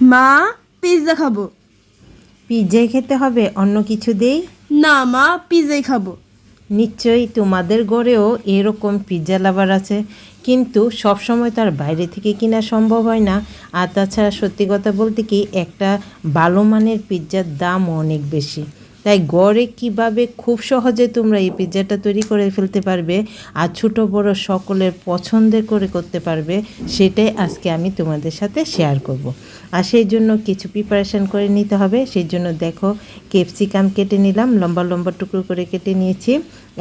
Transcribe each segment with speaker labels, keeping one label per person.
Speaker 1: মা, পিৎজা খাবো।
Speaker 2: পিৎজাই খেতে হবে, অন্য কিছু দেই?
Speaker 1: না মা, পিৎজাই খাবো।
Speaker 2: নিশ্চয়ই তোমাদের ঘরেও এরকম পিৎজা লাভার আছে, কিন্তু সব সময় তার বাইরে থেকে কিনা সম্ভব হয় না। আর তাছাড়া সত্যি কথা বলতে কি, একটা ভালো মানের পিৎজার দাম অনেক বেশি। তাই ঘরে কিভাবে খুব সহজে তোমরা এই পিৎজাটা তৈরি করে ফেলতে পারবে আর ছোটো বড় সকলের পছন্দের করে করতে পারবে, সেটাই আজকে আমি তোমাদের সাথে শেয়ার করব। আর সেই জন্য কিছু প্রিপারেশান করে নিতে হবে। সেই জন্য দেখো, ক্যাপসিকাম কেটে নিলাম, লম্বা লম্বা টুকরো করে কেটে নিয়েছি।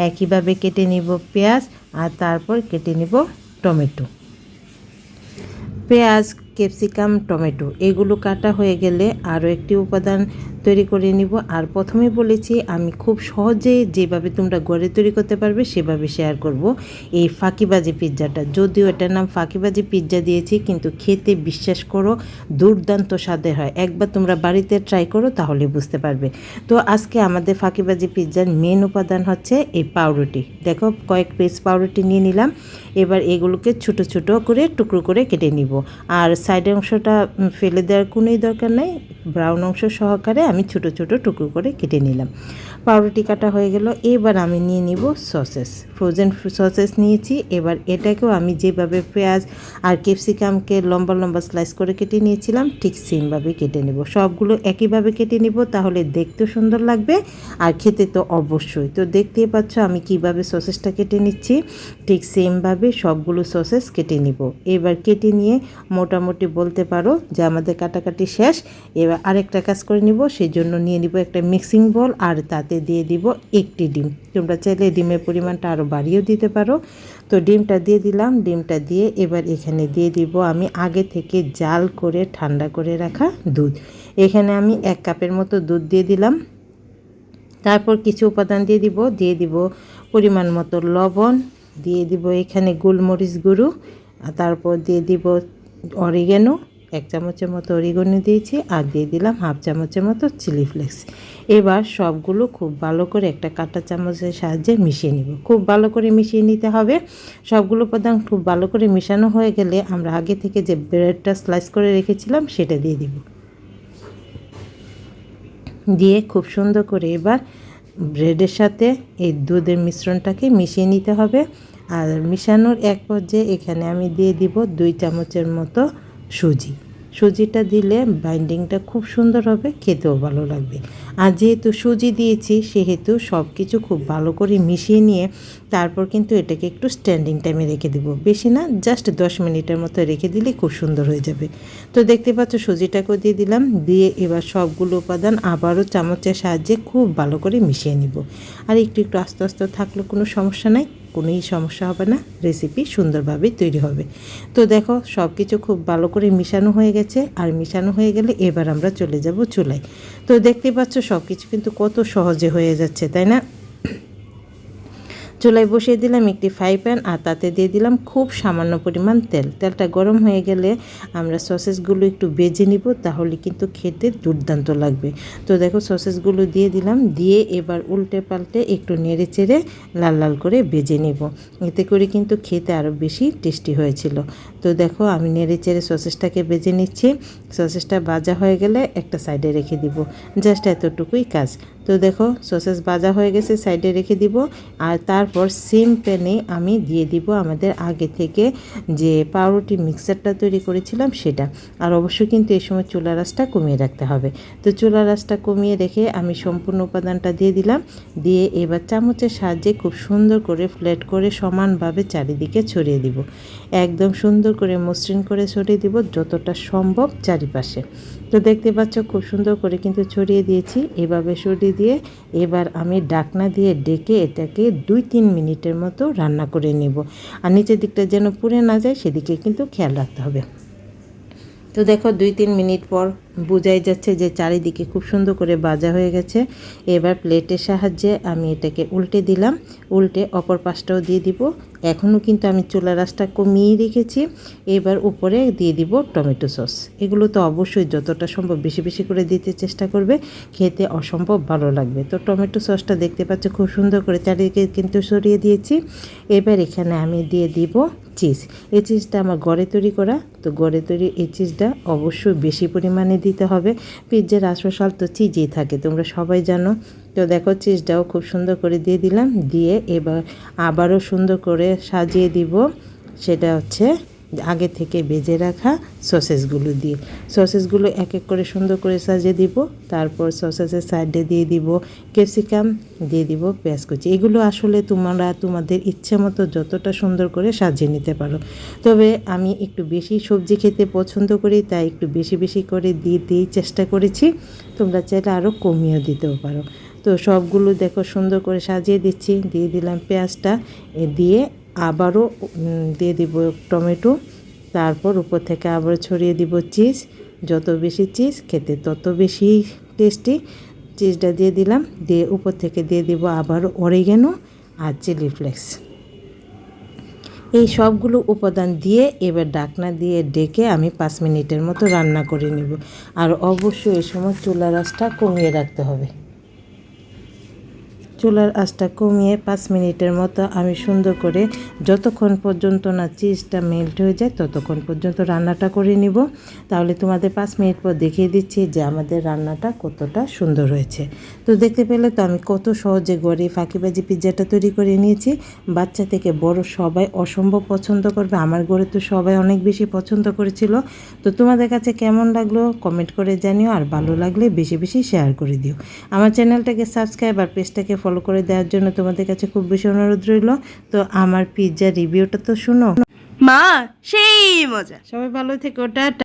Speaker 2: একইভাবে কেটে নিব পেঁয়াজ, আর তারপর কেটে নিব টমেটো। পেঁয়াজ, ক্যাপসিকাম, টমেটো এগুলো কাটা হয়ে গেলে আরও একটি উপাদান তৈরি করে নিব। আর প্রথমে বলেছি আমি খুব সহজে যেভাবে তোমরা ঘরে তৈরি করতে পারবে সেভাবে শেয়ার করব এই ফাঁকিবাজি পিৎজাটা। যদিও এটার নাম ফাঁকিবাজি পিৎজা দিয়েছি, কিন্তু খেতে বিশ্বাস করো দুর্দান্ত স্বাদের হয়। একবার তোমরা বাড়িতে ট্রাই করো, তাহলে বুঝতে পারবে। তো আজকে আমাদের ফাঁকিবাজি পিৎজার মেন উপাদান হচ্ছে এই পাউরুটি। দেখো, কয়েক পিস পাউরুটি নিয়ে নিলাম। এবার এগুলোকে ছোট ছোট করে টুকরো করে কেটে নিব। আর সাইডের অংশটা ফেলে দেওয়ার কোনোই দরকার নেই, ব্রাউন অংশ সহকারে আমি ছোট ছোট টুকরো করে কেটে নিলাম। পাউরুটি কাটা হয়ে গেল। এবার আমি নিয়ে নিব সসেস, ফ্রোজেন সসেস নিয়েছি। এবার এটাকেও আমি যেভাবে পেঁয়াজ আর ক্যাপসিকামকে লম্বা লম্বা স্লাইস করে কেটে নিয়েছিলাম, ঠিক সেমভাবে কেটে নেব। সবগুলো একইভাবে কেটে নিব, তাহলে দেখতেও সুন্দর লাগবে আর খেতে তো অবশ্যই। তো দেখতেই পাচ্ছ আমি কিভাবে সসেসটা কেটে নিচ্ছি, ঠিক সেমভাবে সবগুলো সসেস কেটে নিব। এবার কেটে নিয়ে মোটামুটি বলতে পারো যে আমাদের কাটাকাটি শেষ। এবার আরেকটা কাজ করে নিব, সেই জন্য নিয়ে নিব একটা মিক্সিং বোল, আর তাতে দিয়ে দিব একটি ডিম। তোমরা চাইলে ডিমের পরিমাণটা আরও বাড়িয়েও দিতে পারো। তো ডিমটা দিয়ে দিলাম। ডিমটা দিয়ে এবার এখানে দিয়ে দিব আমি আগে থেকে জাল করে ঠান্ডা করে রাখা দুধ। এখানে আমি 1 কাপের মতো দুধ দিয়ে দিলাম। তারপর কিছু উপাদান দিয়ে দিব পরিমাণ মতো লবণ, দিয়ে দিব এখানে গোলমরিচ গুঁড়ো, আর তারপর দিয়ে দিব অরিগানো, 1 চামচের মতো অরিগানো দিয়েছি, আর দিয়ে দিলাম 1/2 চামচের মতো চিলি ফ্লেক্স। এবার সবগুলো খুব ভালো করে একটা কাঁটা চামচের সাহায্যে মিশিয়ে নিব। খুব ভালো করে মিশিয়ে নিতে হবে। সবগুলো উপাদান খুব ভালো করে মিশানো হয়ে গেলে আমরা আগে থেকে যে ব্রেডটা স্লাইস করে রেখেছিলাম সেটা দিয়ে দিব। দিয়ে খুব সুন্দর করে এবার ব্রেডের সাথে এই দুধের মিশ্রণটাকে মিশিয়ে নিতে হবে। আর মিশানোর এক পর্যায়ে এখানে আমি দিয়ে দিব 2 চামচের মতো সুজিটা দিলে বাইন্ডিংটা খুব সুন্দর হবে, খেতেও ভালো লাগবে। আর যেহেতু সুজি দিয়েছি, সেহেতু সব কিছু খুব ভালো করে মিশিয়ে নিয়ে তারপর কিন্তু এটাকে একটু স্ট্যান্ডিং টাইমে রেখে দেবো। বেশি না, জাস্ট 10 মিনিটের মতো রেখে দিলে খুব সুন্দর হয়ে যাবে। তো দেখতে পাচ্ছ সুজিটাকেও দিয়ে দিলাম। দিয়ে এবার সবগুলো উপাদান আবারও চামচের সাহায্যে খুব ভালো করে মিশিয়ে নিব। আর একটু একটু আস্তে আস্তে থাকলে কোনো সমস্যা নাই, কোনোই সমস্যা হবে না, রেসিপি সুন্দরভাবেই তৈরি হবে। তো দেখো, সব কিছু খুব ভালো করে মিশানো হয়ে গেছে। আর মিশানো হয়ে গেলে এবার আমরা চলে যাব চুলায়। তো দেখতে পাচ্ছ সব কিছু কিন্তু কত সহজে হয়ে যাচ্ছে, তাই না? চুলায় বসিয়ে দিলাম একটি ফ্রাই প্যান, আর তাতে দিয়ে দিলাম খুব সামান্য পরিমাণ তেল। তেলটা গরম হয়ে গেলে আমরা সসেসগুলো একটু ভেজে নিব, তাহলে কিন্তু খেতে দুর্দান্ত লাগবে। তো দেখো, সসেসগুলো দিয়ে দিলাম। দিয়ে এবার উল্টে পাল্টে একটু নেড়ে চেড়ে লাল লাল করে ভেজে নিব। এতে করে কিন্তু খেতে আরও বেশি টেস্টি হয়েছিল। তো দেখো, আমি নেড়ে চেড়ে সসেসটাকে ভেজে নিচ্ছি। সসেসটা ভাজা হয়ে গেলে একটা সাইডে রেখে দিব। জাস্ট এতটুকুই কাজ। তো দেখো, সসেস ভাজা হয়ে গেছে, সাইডে রেখে দিব। আর তারপর সেম প্যানে আমি দিয়ে দিব আমাদের আগে থেকে যে পাউরুটি মিক্সারটা তৈরি করেছিলাম সেটা। আর অবশ্যই কিন্তু এই সময় চুলার আঁচটা কমিয়ে রাখতে হবে। তো চুলার আঁচটা কমিয়ে রেখে আমি সম্পূর্ণ উপাদানটা দিয়ে দিলাম। দিয়ে এবার চামচের সাহায্যে খুব সুন্দর করে ফ্ল্যাট করে সমানভাবে চারিদিকে ছড়িয়ে দিব। একদম সুন্দর করে মসৃণ করে ছড়িয়ে দিব, যতটা সম্ভব চারিপাশে। তো দেখতে পাচ্ছ খুব সুন্দর করে কিন্তু ছড়িয়ে দিয়েছি। এভাবে ছড়িয়ে দিয়ে এবার আমি ঢাকনা দিয়ে ডেকে এটাকে 2-3 মিনিটের মতো রান্না করে নেব। আর নিচের দিকটা যেন পুড়ে না যায়, সেদিকে কিন্তু খেয়াল রাখতে হবে। তো দেখো, 2-3 মিনিট পর বোঝাই যাচ্ছে যে চারিদিকে খুব সুন্দর করে ভাজা হয়ে গেছে। এবার প্লেটের সাহায্যে আমি এটাকে উল্টে দিলাম, উল্টে অপর পাশটাও দিয়ে দিব। এখনও কিন্তু আমি চুলার আঁচটা কমিয়ে রেখেছি। এবার উপরে দিয়ে দিব টমেটো সস। এগুলো তো অবশ্যই যতটা সম্ভব বেশি বেশি করে দিতে চেষ্টা করবে, খেতে অসম্ভব ভালো লাগবে। তো টমেটো সসটা দেখতে পাচ্ছ খুব সুন্দর করে চারিদিকে কিন্তু সরিয়ে দিয়েছি। এবার এখানে আমি দিয়ে দিব চিজ। এই চিজটা আমার ঘরে তৈরি করা, তো ঘরে তৈরি এই চিজটা অবশ্যই বেশি পরিমাণে দিতে হবে। পিৎজার আসল তো চিজই থাকে, তোমরা সবাই জানো। তো দেখো চিজটাও খুব সুন্দর করে দিয়ে দিলাম, দিয়ে এবার আবারও সুন্দর করে সাজিয়ে দিব। সেটা হচ্ছে আগে থেকে ভেজে রাখা সসেসগুলো দিয়ে। সসেসগুলো এক এক করে সুন্দর করে সাজিয়ে দিব। তারপর সসেসের সাইডে দিয়ে দিব ক্যাপসিকাম, দিয়ে দিব পেঁয়াজ কুচি। এগুলো আসলে তোমরা তোমাদের ইচ্ছে মতো যতটা সুন্দর করে সাজিয়ে নিতে পারো। তবে আমি একটু বেশি সবজি খেতে পছন্দ করি, তাই একটু বেশি বেশি করে দিতেই চেষ্টা করেছি। তোমরা চাইলে আরও কমিয়েও দিতেও পারো। তো সবগুলো দেখো সুন্দর করে সাজিয়ে দিচ্ছি। দিয়ে দিলাম পেঁয়াজটা, দিয়ে আবারও দিয়ে দিব টমেটো। তারপর উপর থেকে আবার ছড়িয়ে দিব চিজ। যত বেশি চিজ খেতে তত বেশি টেস্টি। চিজটা দিয়ে দিলাম, দিয়ে উপর থেকে দিয়ে দিব আবারও অরিগ্যানো আর চিলি ফ্লেক্স। এই সবগুলো উপাদান দিয়ে এবার ঢাকনা দিয়ে ডেকে আমি 5 মিনিটের মতো রান্না করে নেব। আর অবশ্যই এই সময় চুলার আঁচটা কমিয়ে রাখতে হবে। চুলার আঁচটা কমিয়ে 5 মিনিটের মতো আমি সুন্দর করে, যতক্ষণ পর্যন্ত না চিজটা মেল্ট হয়ে যায় ততক্ষণ পর্যন্ত রান্নাটা করে নিব। তাহলে তোমাদের 5 মিনিট পর দেখিয়ে দিচ্ছি যে আমাদের রান্নাটা কতটা সুন্দর হয়েছে। তো দেখতে পেলে তো আমি কত সহজে ঘরে ফাঁকিবাজি পিৎজাটা তৈরি করে নিয়েছি। বাচ্চা থেকে বড় সবাই অসম্ভব পছন্দ করবে। আমার ঘরে তো সবাই অনেক বেশি পছন্দ করেছিল। তো তোমাদের কাছে কেমন লাগলো কমেন্ট করে জানিও, আর ভালো লাগলে বেশি বেশি শেয়ার করে দিও। আমার চ্যানেলটাকে সাবস্ক্রাইব আর পেজটাকে ফলো করে দেওয়ার জন্য তোমাদের কাছে খুব বেশি অনুরোধ রইল। তো আমার পিৎজা রিভিউটা তো শুনো।
Speaker 1: মা সেই মজা।
Speaker 2: সবাই ভালো থেকো, টাটা।